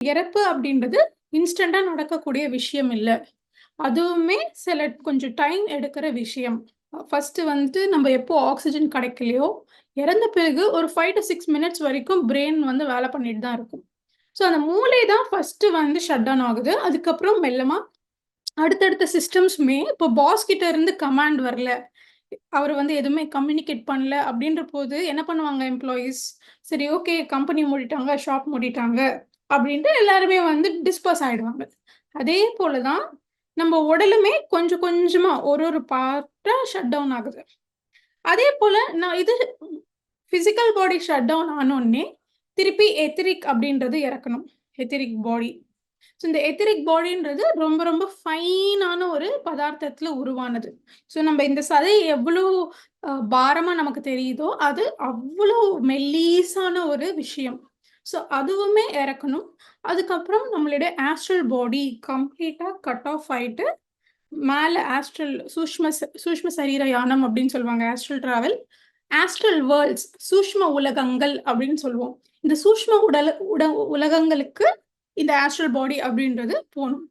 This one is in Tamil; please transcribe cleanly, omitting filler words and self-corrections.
இறப்பு அப்படின்றது இன்ஸ்டன்டா நடக்கக்கூடிய விஷயம் இல்ல. அதுவுமே சில கொஞ்சம் டைம் எடுக்கிற விஷயம். ஃபர்ஸ்ட்டு வந்துட்டு நம்ம எப்போ ஆக்ஸிஜன் கிடைக்கலையோ, இறந்த பிறகு ஒரு 5 டூ 6 மினிட்ஸ் வரைக்கும் பிரெயின் வந்து வேலை பண்ணிட்டு தான் இருக்கும். ஸோ அந்த மூளை தான் ஃபர்ஸ்ட்டு வந்து ஷட் டவுன் ஆகுது. அதுக்கப்புறம் மெல்லமா அடுத்தடுத்த சிஸ்டம்ஸுமே இப்போ பாஸ் கிட்ட இருந்து கமாண்ட் வரல. அவரு வந்து எதுவுமே கம்யூனிகேட் பண்ணல அப்படின்ற போது என்ன பண்ணுவாங்க எம்ப்ளாயீஸ்? சரி ஓகே கம்பெனி மூடிட்டாங்க, ஷாப் மூடிட்டாங்க அப்படின்ட்டு எல்லாருமே வந்து டிஸ்பர்ஸ் ஆயிடுவாங்க. அதே போல தான் நம்ம உடலுமே கொஞ்சம் கொஞ்சமா ஒரு ஒரு பார்ட்டா ஷட் டவுன் ஆகுது. அதே போல நான் இது பிசிக்கல் பாடி ஷட் டவுன் ஆனோனே, திருப்பி எத்திரிக் அப்படின்றது இறக்கணும். எத்திரிக் பாடி. ஸோ இந்த எத்திரிக் பாடின்றது ரொம்ப ரொம்ப ஃபைனான ஒரு பதார்த்தத்துல உருவானது. ஸோ நம்ம இந்த சதை எவ்வளோ பாரமா நமக்கு தெரியுதோ, அது அவ்வளோ மெல்லிசான ஒரு விஷயம். ஸோ அதுவுமே இறக்கணும். அதுக்கப்புறம் நம்மளுடைய ஆஸ்ட்ரல் பாடி கம்ப்ளீட்டா கட் ஆஃப் ஆயிட்டு மேல ஆஸ்ட்ரல் சூஷ்ம சரீர யானம் அப்படின்னு சொல்லுவாங்க. Astral travel. ஆஸ்ட்ரல் வேர்ல்ட்ஸ் சூஷ்ம உலகங்கள் அப்படின்னு சொல்லுவோம். இந்த சூஷ்ம உடல் உலகங்களுக்கு இந்த ஆஸ்ட்ரல் பாடி அப்படின்றது போணும்.